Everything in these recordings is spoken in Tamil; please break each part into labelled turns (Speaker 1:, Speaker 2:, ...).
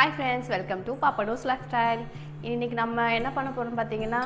Speaker 1: Hi friends, welcome to Papado's Lifestyle. இன்னைக்கு நம்ம என்ன பண்ண போறோம் பாத்தீங்கன்னா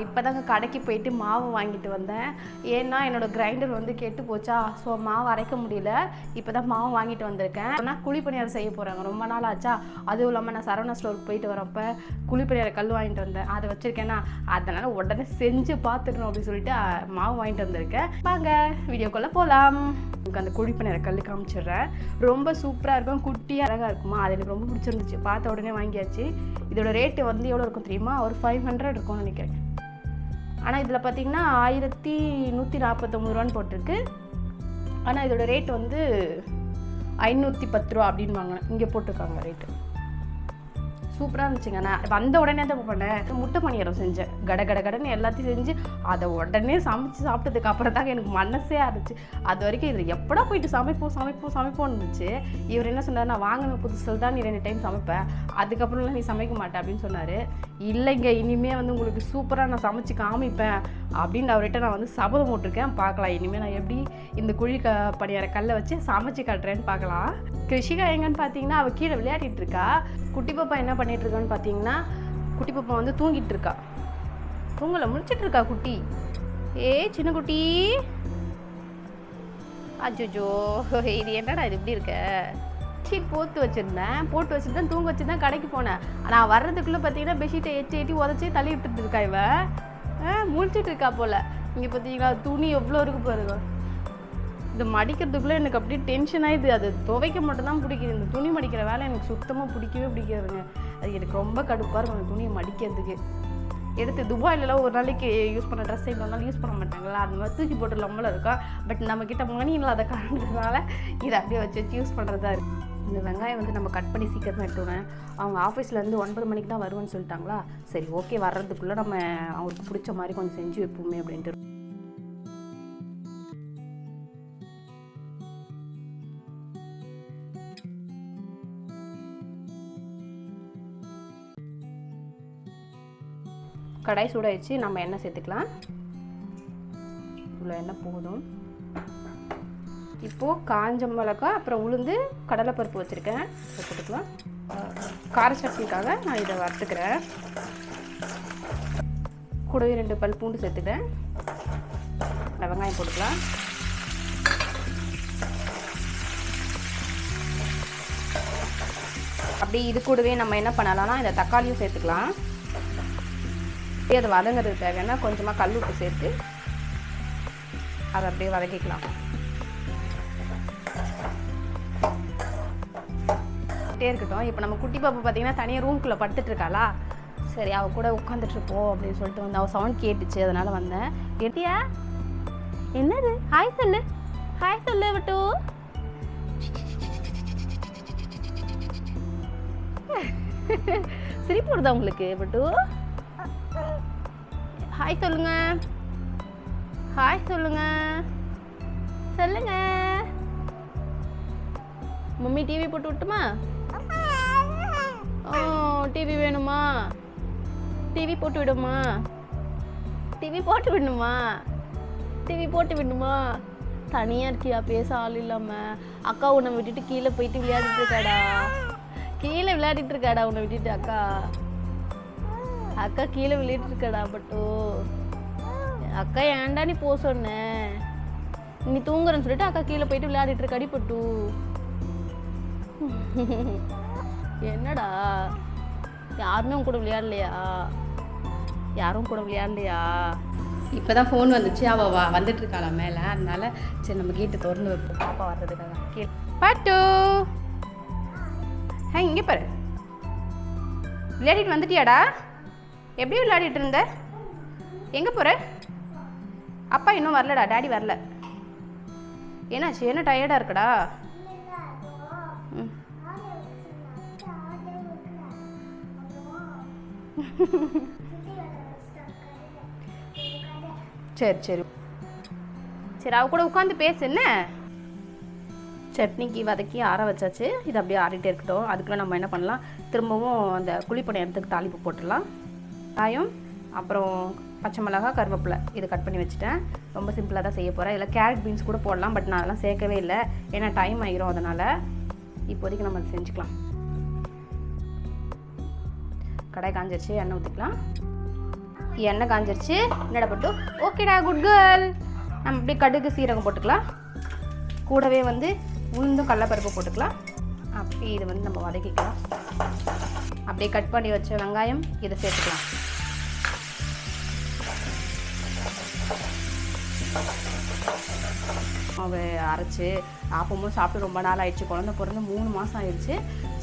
Speaker 1: இப்போதாங்க கடைக்கு போயிட்டு மாவு வாங்கிட்டு வந்தேன். ஏன்னா என்னோட கிரைண்டர் வந்து கெட்டு போச்சா, ஸோ மாவு அரைக்க முடியல. இப்போதான் மாவு வாங்கிட்டு வந்திருக்கேன். ஆனால் குழிப்பணியாரம் செய்ய போகிறாங்க, ரொம்ப நாள் ஆச்சா. அதுவும் இல்லாமல் நான் சரவணா ஸ்டோருக்கு போயிட்டு வரப்போ குழிப்பணியார கல் வாங்கிட்டு வந்தேன், அதை வச்சுருக்கேன்னா அதனால் உடனே செஞ்சு பார்த்துக்கணும் அப்படின்னு சொல்லிட்டு மாவு வாங்கிட்டு வந்திருக்கேன். வாங்க வீடியோக்குள்ளே போகலாம். உங்களுக்கு அந்த குழிப்பணியார கல் காமிச்சிடுறேன். ரொம்ப சூப்பராக இருக்கும், குட்டியாக அழகாக இருக்குமா, அது எனக்கு ரொம்ப பிடிச்சிருந்துச்சு. பார்த்த உடனே வாங்கியாச்சு. இதோட ரேட்டு வந்து எவ்வளோ இருக்கும் தெரியுமா? ஒரு 500 இருக்கும்னு நினைக்கிறேன். ஆனால் இதில் பார்த்தீங்கன்னா 1149 போட்டிருக்கு. ஆனால் இதோட ரேட் வந்து 510 ரூபா அப்படின்னு வாங்கினேன். இங்கே போட்டிருக்காங்க ரேட்டு. சூப்பராக இருந்துச்சுங்க. நான் வந்த உடனே தான் பண்ணேன், முட்டை பணியாரம் செஞ்சேன். கடன்னு எல்லாத்தையும் செஞ்சு அதை உடனே சமைச்சு சாப்பிட்டதுக்கு அப்புறம் தாங்க எனக்கு மனசே ஆச்சு. அது வரைக்கும் இதில் எப்படா போயிட்டு சமைப்போம் இருந்துச்சு. இவர் என்ன சொன்னார், நான் வாங்கின புதுசில் தான் நீ 2 டைம் சமைப்பேன், அதுக்கப்புறம்லாம் நீ சமைக்க மாட்டேன் அப்படின்னு சொன்னார். இல்லைங்க, இனிமேல் வந்து உங்களுக்கு சூப்பராக நான் சமைச்சு காமிப்பேன் அப்படின்னு அவர்கிட்ட நான் வந்து சபதம் போட்டிருக்கேன். பார்க்கலாம் இனிமேல் நான் எப்படி இந்த குழி பணியார கல்லை வச்சு சமைச்சு காட்டுறேன்னு பார்க்கலாம். கிருஷிகா எங்கன்னு பார்த்தீங்கன்னா அவள் கீழே விளையாடிட்டு இருக்கா. குட்டி பாப்பா என்ன பண்ணிட்டு இருக்கான்னு பார்த்தீங்கன்னா, குட்டி பாப்பா வந்து தூங்கிட்டு இருக்கா. தூங்கலை, முடிச்சிட்டு இருக்கா குட்டி. சின்ன குட்டி, அச்சோ இது என்னடா இது இப்படி இருக்க. பெட்ஷீட் போட்டு வச்சுட்டு தான் தூங்க வச்சு தான் கடைக்கு போனேன். நான் வர்றதுக்குள்ளே பார்த்தீங்கன்னா பெட்ஷீட்டை எட்டி உதச்சி தள்ளி விட்டுட்டு இருக்கா. இவன் முழிச்சிட்டு இருக்கா போல். இங்கே பார்த்தீங்களா துணி எவ்வளோ இருக்கு பாருங்க. இந்த மடிக்கிறதுக்குள்ளே எனக்கு அப்படியே டென்ஷன் ஆகிடுது. அது துவைக்க மட்டும்தான் பிடிக்குது, இந்த துணி மடிக்கிற வேலை எனக்கு சுத்தமாக பிடிக்காதுங்க. அது எனக்கு ரொம்ப கடுப்பாக இருக்கும் அந்த துணியை மடிக்கிறதுக்கு. எடுத்து துபாயிலலாம் ஒரு நாளைக்கு யூஸ் பண்ண ட்ரெஸ்ஸை இன்னொரு நாள் யூஸ் பண்ண மாட்டாங்களா, அது மாதிரி தூக்கி போட்டு நம்மளும் இருக்கோம். பட் நம்மக்கிட்ட மணி இல்லாத காரணத்தினால இதை அப்படியே வச்சு யூஸ் பண்ணுறதா இருக்குது. இந்த வெங்காயம் வந்து நம்ம கட் பண்ணி சீக்கிரமாக எடுத்துவேன். அவங்க ஆஃபீஸ்லேருந்து 9 மணிக்கு தான் வருவேன்னு சொல்லிட்டாங்களா. சரி ஓகே, வர்றதுக்குள்ளே நம்ம அவங்களுக்கு பிடிச்ச மாதிரி கொஞ்சம் செஞ்சு வைப்போமே அப்படின்ட்டு. கடாய் சூடாயிடுச்சு, நம்ம எண்ணெய் சேர்த்துக்கலாம். இவ்வளோ எண்ணெய் போதும். இப்போது காஞ்ச மிளகாய், அப்புறம் உளுந்து, கடலைப்பருப்பு வச்சுருக்கேன், சேர்த்துக்கலாம். கார சட்னிக்காக நான் இதை வறுத்துக்கிறேன். கூடவே 2 பல் பூண்டு சேர்த்துக்கிறேன். வெங்காயம் போட்டுக்கலாம். அப்படியே இது கூடவே நம்ம என்ன பண்ணலாம்னா இந்த தக்காளியும் சேர்த்துக்கலாம். அதை வதங்கிறதுக்கு தேவைன்னா கொஞ்சமாக கல் உப்பு சேர்த்து அதை அப்படியே வதக்கிக்கலாம். இருக்கட்டும். இப்போ நம்ம குட்டி பாப்பா பார்த்தீங்கன்னா தனியாக ரூம்குள்ளே படுத்துட்டு இருக்காளா. சரி அவள் கூட உட்காந்துட்டு இருப்போம் அப்படின்னு சொல்லிட்டு வந்து அவள் சவுண்ட் கேட்டுச்சு, அதனால் வந்தேன். கேட்டியா? என்னது? ஹாய் சொல்லு விட்டு. சிரிப்பு வருதா உங்களுக்கு விட்டு? ஹாய் சொல்லுங்க மம்மி டிவி போட்டு விட்டுமா? டிவி வேணுமா? டிவி போட்டு விடுமா? டிவி போட்டு விடணுமா? தனியாக இருக்கியா, பேச ஆள் இல்லாமல்? அக்கா உன்னை விட்டுட்டு கீழே போயிட்டு விளையாடிட்டு இருக்காடா. உன்னை விட்டுட்டு அக்கா கீழே விளையாடிட்டு இருக்காடா. பட்டு அக்கா ஏன்டா நீ போ சொன்ன? நீ தூங்குறன்னு சொல்லிட்டு அக்கா கீழே போயிட்டு விளையாடிட்டு இருக்காடி பட்டு. என்னடா, யாரும் கூட விளையாடலையா? இப்போதான் ஃபோன் வந்துச்சு, அவள் வந்துட்டு இருக்காளா மேலே. அதனால சரி நம்ம கேட்டு திறந்து வைப்போம், பாப்பா வர்றதுக்காக. பட்டு இங்கே பாரு, விளையாடிட்டு வந்துட்டியாடா? எப்படி விளையாடிட்டு இருந்த? எங்கே போகிற? அப்பா இன்னும் வரலடா, டேடி வரல. என்னாச்சு, என்ன டயர்டாக இருக்குடா? சரி அவ கூட உட்காந்து பேசு. என்ன சட்னிக்கு வதக்கி ஆற வச்சாச்சு. இது அப்படியே ஆறிட்டே இருக்கட்டும். அதுக்குள்ளே நம்ம என்ன பண்ணலாம், திரும்பவும் அந்த குழிப்பணியாரத்துக்கு தாளிப்பு போட்டுடலாம். காயம், அப்புறம் பச்சை மிளகாய், கருவேப்பிலை இது கட் பண்ணி வச்சுட்டேன். ரொம்ப சிம்பிளாக தான் செய்ய போகிறேன். இதில் கேரட் பீன்ஸ் கூட போடலாம், பட் நான் அதெல்லாம் சேர்க்கவே இல்லை, ஏன்னா டைம் ஆகிரும். அதனால் இப்போதைக்கு நம்ம செஞ்சுக்கலாம். கடாய் காஞ்சிருச்சு, எண்ணெய் ஊற்றிக்கலாம். எண்ணெய் காஞ்சிருச்சு, என்னடா பட்டு ஓகேடா குட் கேர்ள். நம்ம அப்படியே கடுகு சீரகம் போட்டுக்கலாம். கூடவே வந்து உளுந்தும் கடலைப்பருப்பு போட்டுக்கலாம். அப்படி இது வந்து நம்ம வதக்கிக்கலாம். அப்படியே கட் பண்ணி வச்ச வெங்காயம் இதை சேர்த்துக்கலாம். அவ அரைச்சி அப்பமும் சாப்பிட்டு ரொம்ப நாள் ஆயிடுச்சு. குழந்தை பிறந்து 3 மாதம் ஆயிடுச்சு.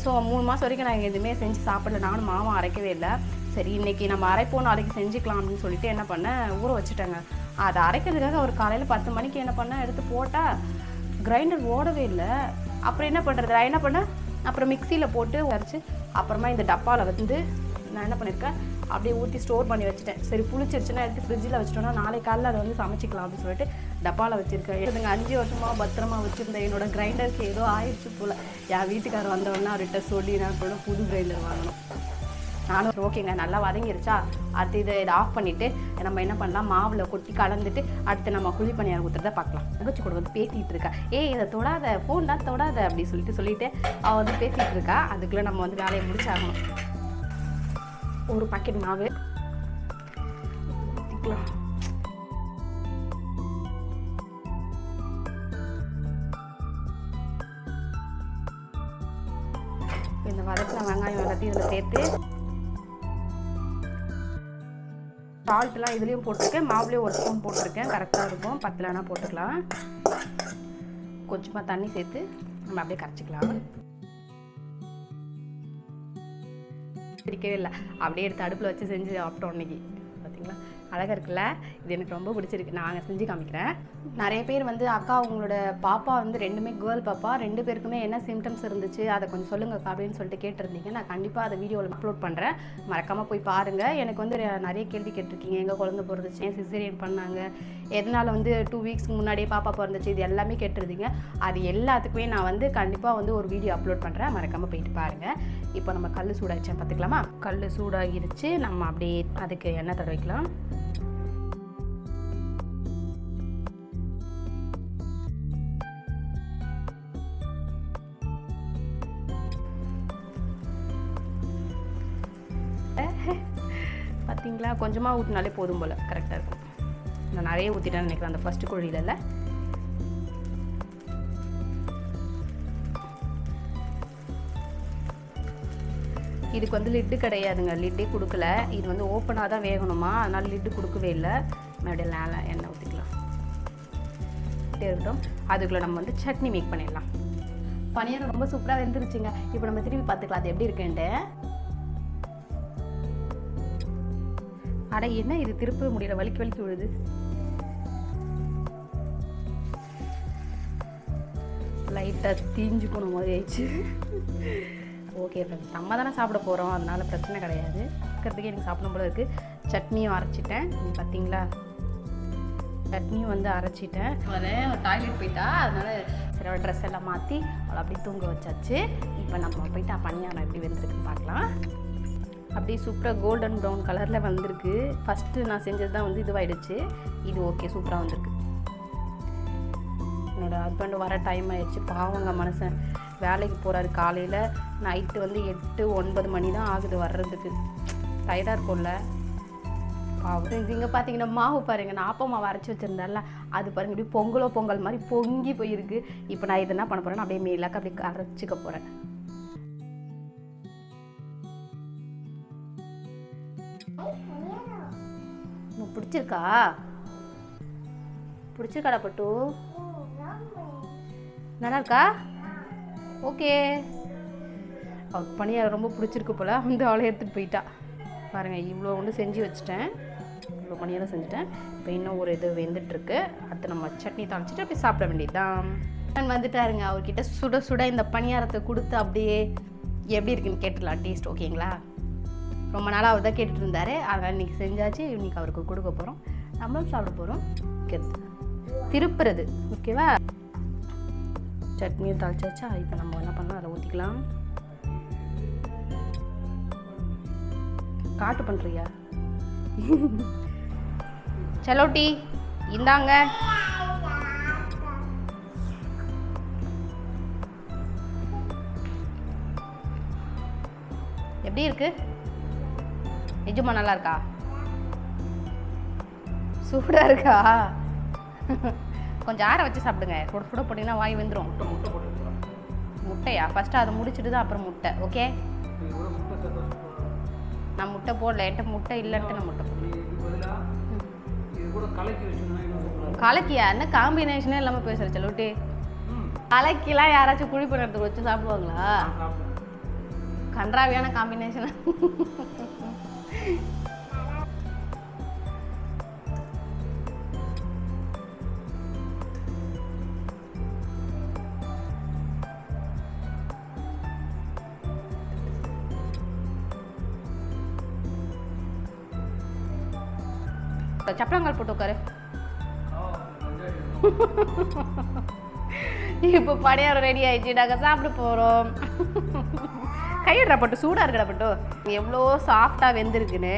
Speaker 1: ஸோ 3 மாதம் வரைக்கும் நான் எதுவுமே செஞ்சு சாப்பிடல. நானும் மாவும் அரைக்கவே இல்லை. சரி இன்றைக்கி நம்ம அரைப்போம், நாளைக்கு செஞ்சுக்கலாம் அப்படின்னு சொல்லிட்டு என்ன பண்ணேன், ஊற வச்சுட்டேங்க. அதை அரைக்கிறதுக்காக ஒரு காலையில் 10 மணிக்கு என்ன பண்ணேன், எடுத்து போட்டால் கிரைண்டர் ஓடவே இல்லை. அப்புறம் என்ன பண்ணுறது, நான் என்ன பண்ணேன், அப்புறம் மிக்சியில் போட்டு அரைச்சி அப்புறமா இந்த டப்பாவில் வந்து நான் என்ன பண்ணியிருக்கேன், அப்படியே ஊற்றி ஸ்டோர் பண்ணி வச்சுட்டேன். சரி புளிச்சிருச்சுன்னா எடுத்து ஃப்ரிட்ஜில் வச்சுட்டோன்னா நாளைக்கு காலையில் அதை வந்து சமைச்சிக்கலாம் அப்படின்னு சொல்லிட்டு டப்பாவில் வச்சுருக்கேன். இதுங்க 5 வருஷமாக பத்திரமா வச்சுருந்தேன். என்னோட கிரைண்டருக்கு ஏதோ ஆயிடுச்சு போல். என் வீட்டுக்காரர் வந்தோடனே அவர்கிட்ட சொல்லி நான் கூட புது கிரைண்டர் வாங்கணும். நானும் ஓகேங்க நல்லா வதங்கிருச்சா, அடுத்து இதை ஆஃப் பண்ணிவிட்டு நம்ம என்ன பண்ணலாம், மாவில் கொட்டி கலந்துட்டு அடுத்து நம்ம குழி பணியாரம் ஊற்றுறத பார்க்கலாம். தங்கச்சி கூட வந்து பேசிகிட்டு இருக்கா, இதை தொடாத ஃபோன்லாம் தொடாத அப்படி சொல்லிட்டு அவள் வந்து பேசிகிட்டு இருக்கா. அதுக்குள்ளே நம்ம வந்து வேலையை முடிச்சாகணும். ஒரு பாக்கெட் மாவு ஊற்றிக்கலாம். இந்த வதக்கிற வெங்காயம் எல்லாத்தையும் இதில் சேர்த்து சால்ட்லாம் இதுலேயும் போட்டிருக்கேன், மாவுலேயும் ஒரு ஸ்பூன் போட்டிருக்கேன். கரெக்டாக இருக்கும். 10 போட்டுக்கலாம். கொஞ்சமாக தண்ணி சேர்த்து நம்ம அப்படியே கரைச்சிக்கலாம். பிடிக்கவே இல்லை, அப்படியே எடுத்து அடுப்பில் வச்சு செஞ்சு சாப்பிட்டோம் இன்னைக்கு. பார்த்தீங்களா அழகாக இருக்குல்ல, இது எனக்கு ரொம்ப பிடிச்சிருக்கு. நாங்கள் செஞ்சு காமிக்கிறேன். நிறைய பேர் வந்து அக்கா உங்களோட பாப்பா வந்து 2மே கேர்ள் பாப்பா, 2 பேருக்குமே என்ன சிம்டம்ஸ் இருந்துச்சு அதை கொஞ்சம் சொல்லுங்கக்கா அப்படின்னு சொல்லிட்டு கேட்டிருந்தீங்க. நான் கண்டிப்பாக அதை வீடியோவில் அப்லோட் பண்ணுறேன், மறக்காமல் போய் பாருங்கள். எனக்கு வந்து நிறைய கேள்வி கேட்டிருக்கீங்க, எங்கள் குழந்தை பிறந்துச்சு, ஏன் சிசேரியன் பண்ணாங்க, எதனால் வந்து 2 வீக்ஸ்க்கு முன்னாடியே பாப்பா பிறந்துச்சு, இது எல்லாமே கேட்டிருந்தீங்க. அது எல்லாத்துக்குமே நான் வந்து கண்டிப்பாக வந்து ஒரு வீடியோ அப்லோட் பண்ணுறேன், மறக்காமல் போயிட்டு பாருங்கள். இப்போ நம்ம கல் சூடாகிடுச்சா பார்த்துக்கலாமா. கல் சூடாகிருச்சு, நம்ம அப்படியே அதுக்கு எண்ணெய் தடவிக்கலாம். பார்த்தீங்களா, கொஞ்சமாக ஊற்றினாலே போதும் போல் கரெக்டாக இருக்கும். நான் நிறைய ஊற்றிட்டேன்னு நினைக்கிறேன் அந்த ஃபஸ்ட்டு குழியில. இதுக்கு வந்து லிட்டு கிடையாதுங்க, லிட்டே கொடுக்கல. இது வந்து ஓப்பனாக தான் வேகணுமா, அதனால் லிட்டு கொடுக்கவே இல்லை. மறுபடியும் எண்ணெய் ஊற்றிக்கலாம். இருக்கட்டும். அதுக்குள்ளே நம்ம வந்து சட்னி மேக் பண்ணிடலாம். பனியாரம் ரொம்ப சூப்பராக வெந்துருச்சுங்க. இப்போ நம்ம திரும்பி பார்த்துக்கலாம் அது எப்படி இருக்குன்ட்டு. அட என்ன இது திருப்ப முடியல, வலிக்கு விழுது. லைட்டாக தீஞ்சு போன மாதிரி ஆயிடுச்சு. ஓகே ஃப்ரெண்ட்ஸ், நம்ம தானே சாப்பிட போகிறோம், அதனால பிரச்சனை கிடையாது. இருக்கிறதுக்கே எனக்கு சாப்பிடும் போல இருக்குது. சட்னியும் அரைச்சிட்டேன். பார்த்தீங்களா, சட்னியும் வந்து அரைச்சிட்டேன். டாய்லெட் போயிட்டா, அதனால் சரி ட்ரெஸ் எல்லாம் மாற்றி அவளை அப்படியே தூங்க வச்சாச்சு. இப்போ நம்ம போயிட்டா பனியாரம் எப்படி வெந்திருக்குன்னு பார்க்கலாம். அப்படியே சூப்பராக கோல்டன் ப்ரௌன் கலரில் வந்திருக்கு. ஃபஸ்ட்டு நான் செஞ்சது தான் வந்து இதுவாகிடுச்சு. இது ஓகே சூப்பராக வந்திருக்கு. என்னோடய ஹஸ்பண்டு வர டைம் ஆயிடுச்சு. பாவங்க மனுஷன் வேலைக்கு போகிறாரு. காலையில் நைட்டு வந்து 8-9 மணி தான் ஆகுது வர்றதுக்கு. டயர்டாக இருக்கும்ல பாவம். இங்கே பார்த்தீங்கன்னா மாவு பாருங்கள், நான் ஆப்ப மாவு அரைச்சி வச்சுருந்தேன்ல, அது பாருங்கள் இப்படி பொங்கல் மாதிரி பொங்கி போயிருக்கு. இப்போ நான் இது என்ன பண்ண போகிறேன்னா அப்படியே மேலாக்க அப்படியே அரைச்சிக்க போகிறேன். பிடிச்சிருக்காடா பட்டு? நல்லா இருக்கா? ஓகே. அவள் பனியாரம் ரொம்ப பிடிச்சிருக்கு போல், வந்து அவளை எடுத்துகிட்டு போயிட்டா. பாருங்கள் இவ்வளோ ஒன்று செஞ்சு வச்சுட்டேன். இவ்வளோ பனியாரம் செஞ்சுட்டேன். இப்போ இன்னும் ஒரு இது வெந்துட்டுருக்கு. அடுத்து நம்ம சட்னி தாளிச்சிட்டு அப்படியே சாப்பிட வேண்டியதுதான். நான் வந்துட்டாருங்க. அவர்கிட்ட சுட சுட இந்த பனியாரத்தை கொடுத்து அப்படியே எப்படி இருக்குன்னு கேட்டுடலாம் டேஸ்ட். ஓகேங்களா? ரொம்ப நாளாக அவர் தான் கேட்டுட்டு இருந்தார். அதனால் இன்றைக்கி செஞ்சாச்சு. இன்றைக்கி அவருக்கு கொடுக்க போகிறோம், நம்மளும் சாப்பிட போகிறோம். திருப்புறது ஓகேவா? சட்னியும் தாளிச்சாச்சா? இப்போ நம்ம என்ன பண்ணலாம், அதை ஊற்றிக்கலாம். காட்டு பண்ணுறியா? சலோட்டி இந்தாங்க. எப்படி இருக்கு? நிஜமா நல்லா இருக்கா? சூடாக இருக்கா? கொஞ்சம் ஆற வச்சு சாப்பிடுங்க. சுட சுட போட்டிங்கன்னா வாய் வெந்துடும். முட்டையா? ஃபஸ்ட்டு அதை முடிச்சுட்டு தான் அப்புறம் முட்டை. ஓகே, நான் முட்டை போடல. என்கிட்ட முட்டை இல்லைன்ட்டு நான் முட்டை போடல. கலக்கியா? என்ன காம்பினேஷனே இல்லாமல் பேசுகிற செல்லூட்டி. கலக்கிலாம் யாராச்சும் குழி பண்ணுறதுக்கு வச்சு சாப்பிடுவாங்களா? கன்றாவியான காம்பினேஷன். சப்பளங்கால் போட்டு உட்காரு. இப்போ பணியாரம் ரெடி ஆயிடுச்சு, நாங்கள் சாப்பிட போகிறோம். கையிடுறா பட்டு, சூடாக இருக்கடா பட்டு. எவ்வளோ சாஃப்டாக வெந்திருக்குன்னு.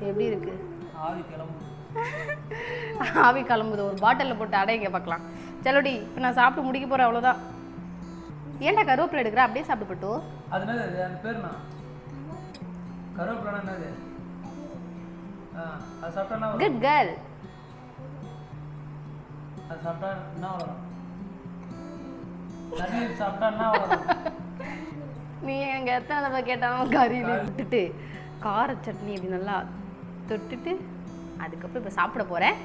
Speaker 1: எப்படி இருக்கு? ஆவி கிளம்புது. ஒரு பாட்டிலில் போட்டு அடைங்க பார்க்கலாம். செல்லோடி, இப்போ நான் சாப்பிட்டு முடிக்க போகிறேன், அவ்வளோதான். ஏன்டா கருவேப்பிலை எடுக்கிற? அப்படியே சாப்பிட்டு பட்டு.
Speaker 2: அது பேருண்ணா கருவேப்பிலை என்னது? அது சாப்பிட்டா
Speaker 1: குட் கேர்ள்.
Speaker 2: அது சாப்பிட்டா என்ன வரும்? கறி சாப்பிட்டா என்ன வரும்?
Speaker 1: நீ எங்க எத்தனை தடவை கேட்டாலும் கறியில விட்டுட்டு கார சட்னி இப்படி நல்லா தொட்டுட்டு அதுக்கப்புறம் இப்போ சாப்பிட போறேன்.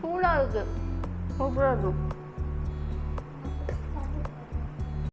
Speaker 1: சூடாக இருக்கு, சூப்பராக இருக்கும்.